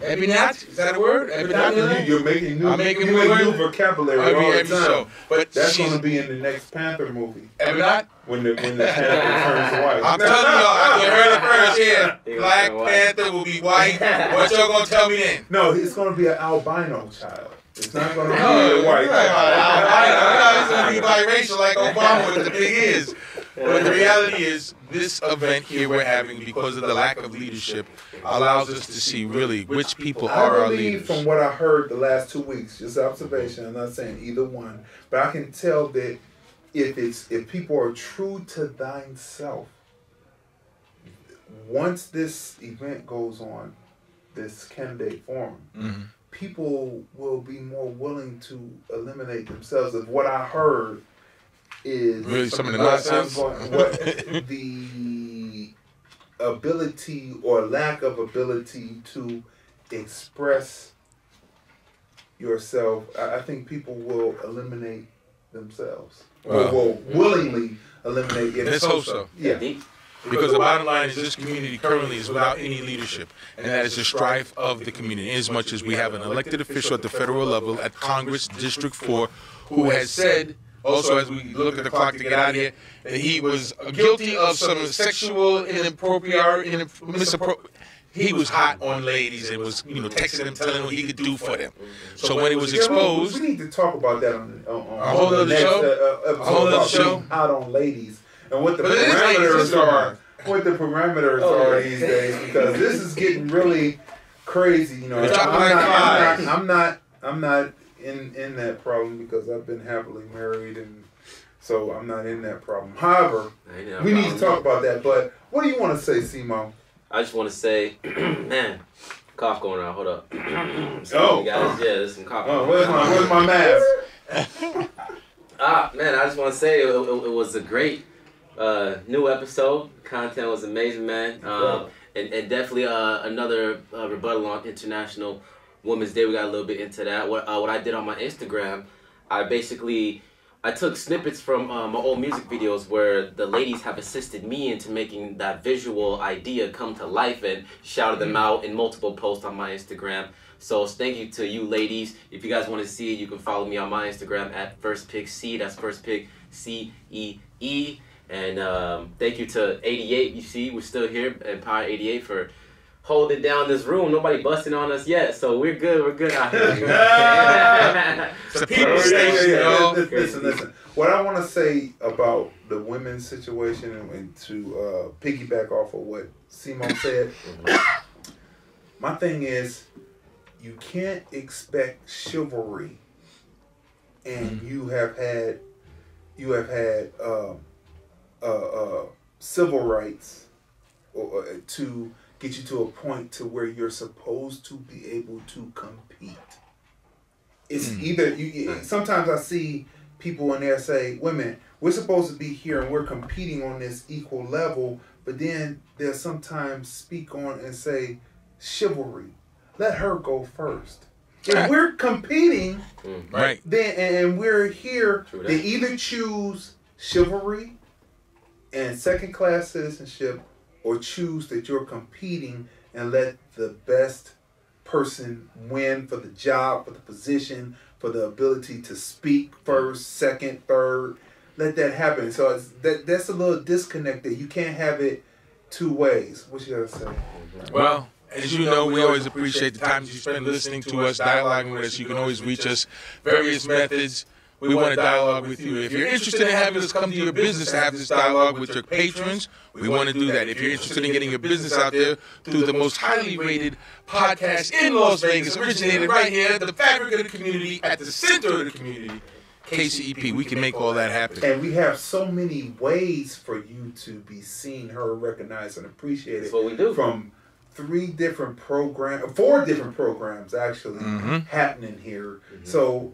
Speaker 2: Ebonat? Is that a word? Ebonat?
Speaker 3: You're making new vocabulary all the time.
Speaker 2: But
Speaker 3: that's going to be in the next Panther movie.
Speaker 2: Ebonat?
Speaker 3: When the Panther turns white.
Speaker 2: I'm telling y'all, you heard it first here. Black Panther will be white. What y'all going to tell me then?
Speaker 3: No, it's going to be an albino child. It's not going to be a white child.
Speaker 2: It's going to be biracial like Obama with the big ears. But the reality is, this event here we're having, because of the lack of leadership, allows us to see really which people are our leaders.
Speaker 3: From what I heard the last 2 weeks, just observation, I'm not saying either one, but I can tell that if people are true to thyself, once this event goes on, this candidate forum, people will be more willing to eliminate themselves. Of what I heard is
Speaker 2: really some of the nonsense.
Speaker 3: The ability or lack of ability to express yourself. I think people will eliminate themselves. Or will willingly eliminate it.
Speaker 2: Let's hope so.
Speaker 3: Yeah.
Speaker 2: Because the bottom line is this community currently is without any leadership, and that is the strife of the community. As much as we have an elected official at the federal level, at Congress, District 4, who has said, also as we look at the clock to get out of here, that he was guilty of some sexual he was hot on ladies and was, texting them, telling them what he could do for them. So when it was exposed,
Speaker 3: we need to talk about that on
Speaker 2: a whole other show.
Speaker 3: A whole other show. Hot on ladies. And what the parameters are, these days, because this is getting really crazy. I'm not in that problem because I've been happily married, and so I'm not in that problem. However, we need to talk about that. But what do you want to say, CeeMo?
Speaker 4: I just want to say, man, cough going on. Hold up. Sorry, guys. Yeah, there's some cough.
Speaker 3: Where's my mask?
Speaker 4: Man, I just want to say it was a great new episode. Content was amazing, man. And definitely another rebuttal on International Women's Day. We got a little bit into that. What I did on my Instagram, I took snippets from my old music videos where the ladies have assisted me into making that visual idea come to life, and shouted them out in multiple posts on my Instagram. So thank you to you ladies. If you guys want to see it, you can follow me on my Instagram at FirstPickC. That's FirstPick CEE. And thank you to 88. You see, we're still here, Empire 88, for holding down this room. Nobody busting on us yet, so we're good. We're good out here.
Speaker 2: It's a people station,
Speaker 3: Listen. What I want to say about the women's situation, and to piggyback off of what CeeMo said, my thing is, you can't expect chivalry, and you have had civil rights to get you to a point to where you're supposed to be able to compete. It's either sometimes I see people in there say, women, we're supposed to be here and we're competing on this equal level, but then they'll sometimes speak on and say, chivalry, let her go first. If we're competing,
Speaker 2: right,
Speaker 3: then and we're here, they either choose chivalry and second-class citizenship, or choose that you're competing and let the best person win for the job, for the position, for the ability to speak first, second, third. Let that happen. So that's a little disconnect there. You can't have it two ways. What you gotta say?
Speaker 2: Well, as you know, we always appreciate the time you spend listening to us, dialoguing with us. You can always reach us various methods. We want to dialogue with you. If you're interested in having us come to your business to have this dialogue with your patrons, we want to do that. If you're interested in getting your business out there through the most highly rated podcast in Las Vegas, originated right here at the fabric of the community, at the center of the community, KCEP, we can make all that happen.
Speaker 3: And we have so many ways for you to be seen, heard, recognized, and appreciated.
Speaker 4: That's what we do.
Speaker 3: From 4 different programs actually happening here. So,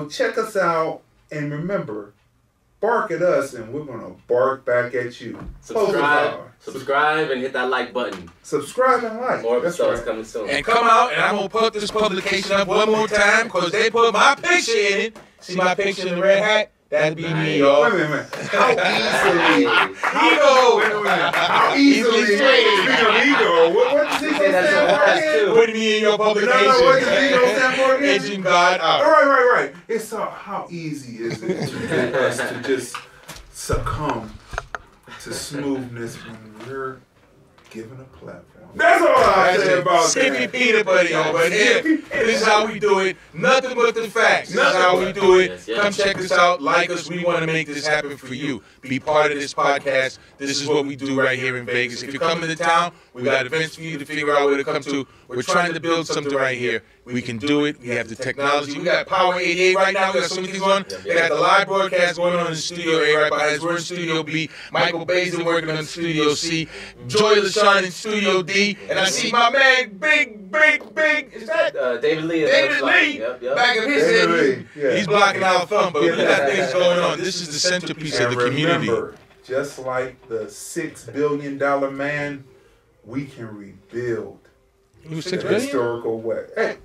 Speaker 3: check us out, and remember, bark at us and we're going to bark back at you.
Speaker 4: Subscribe and hit that like button.
Speaker 3: Subscribe and like.
Speaker 4: More episodes coming soon.
Speaker 2: And come out, and I'm going to put this publication up one more time because they put my picture in it. See my picture in the red hat? That'd be me, y'all.
Speaker 3: Wait a minute. How easily, speaking of ego, what does ego stand for again?
Speaker 2: Putting me in your publication.
Speaker 3: No, what does ego stand for again?
Speaker 2: Edging God out.
Speaker 3: Right. It's how easy is it to get us to just succumb to smoothness when we're given a platform. That's all I say about
Speaker 2: Sip your peanut butter, yo. But here, this is how we do it. Nothing but the facts. This is how we do it. Come check us out. Like us. We want to make this happen for you. Be part of this podcast. This is what we do right here in Vegas. If you're coming to town, we got events for you to figure out where to come to. We're trying to build something right here. We can do it. We have the technology. We got Power 88 right now. We got so many things on. We got the live broadcast going on in Studio A right behind us. We're in Studio B. Michael Basin working on Studio C. Joy LaShawn in Studio D. And I see my man, big. Is that
Speaker 4: David Lee?
Speaker 2: David Lee.
Speaker 4: Yep.
Speaker 2: Back of his head. He's blocking our thumb, but we got things going on. This is the centerpiece of the community.
Speaker 3: Remember, just like the $6 billion man, we can rebuild.
Speaker 2: He was
Speaker 3: The
Speaker 2: $6 billion?
Speaker 3: historical way. Hey,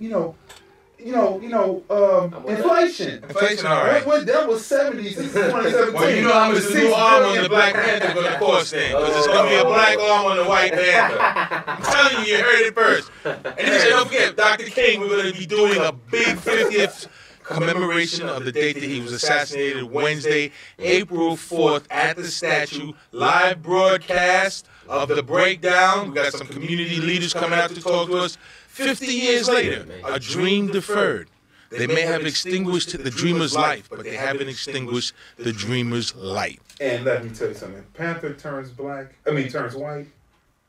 Speaker 3: inflation.
Speaker 2: Inflation, all right.
Speaker 3: That was 70s. This is 2017.
Speaker 2: Well, you know how much the new arm on the Black Panther going to cost then, because it's going to be a black arm on the White Panther. I'm telling you, you heard it first. And he said, don't forget, Dr. King, we're going to be doing a big 50th commemoration of the date that he was assassinated, Wednesday, April 4th, at the statue. Live broadcast of the breakdown. We got some community leaders coming out to talk to us. 50 years later, a dream deferred. They may have extinguished the dreamer's life, but they haven't extinguished the dreamer's light.
Speaker 3: And let me tell you something. Panther turns white.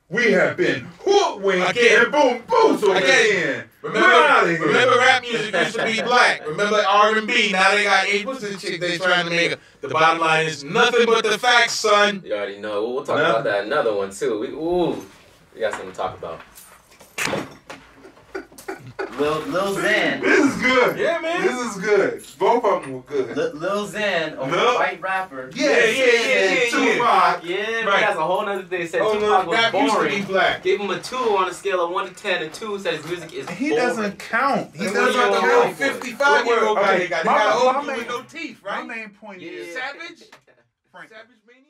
Speaker 3: We have been hoodwinked and boom, again.
Speaker 2: Remember rap music used to be black. Remember R&B, now they got what's the chick they trying to make? The bottom line is nothing but the facts, son.
Speaker 4: You already know. We'll talk about that. Another one, too. We got something to talk about.
Speaker 5: Lil Xan.
Speaker 3: This is good.
Speaker 2: Yeah, man.
Speaker 3: This is good. Both of them were good.
Speaker 5: Lil Xan, a white rapper.
Speaker 3: Yeah. Tupac.
Speaker 5: Yeah,
Speaker 2: Right.
Speaker 5: but that's a whole nother thing. Said
Speaker 2: Oh,
Speaker 5: Tupac
Speaker 2: no,
Speaker 5: was
Speaker 2: rap used to be
Speaker 5: boring.
Speaker 2: black.
Speaker 5: Gave him a 2 on a scale of 1 to 10, and 2 said his music is
Speaker 3: He
Speaker 5: boring.
Speaker 3: doesn't count. He
Speaker 2: That's
Speaker 3: doesn't
Speaker 2: like the
Speaker 3: count.
Speaker 2: whole 55-year-old guy. They got
Speaker 3: My
Speaker 2: old
Speaker 3: main-
Speaker 2: with no teeth,
Speaker 3: My
Speaker 2: right?
Speaker 3: main point is
Speaker 2: Savage?
Speaker 3: Frank.
Speaker 2: Savage Mania?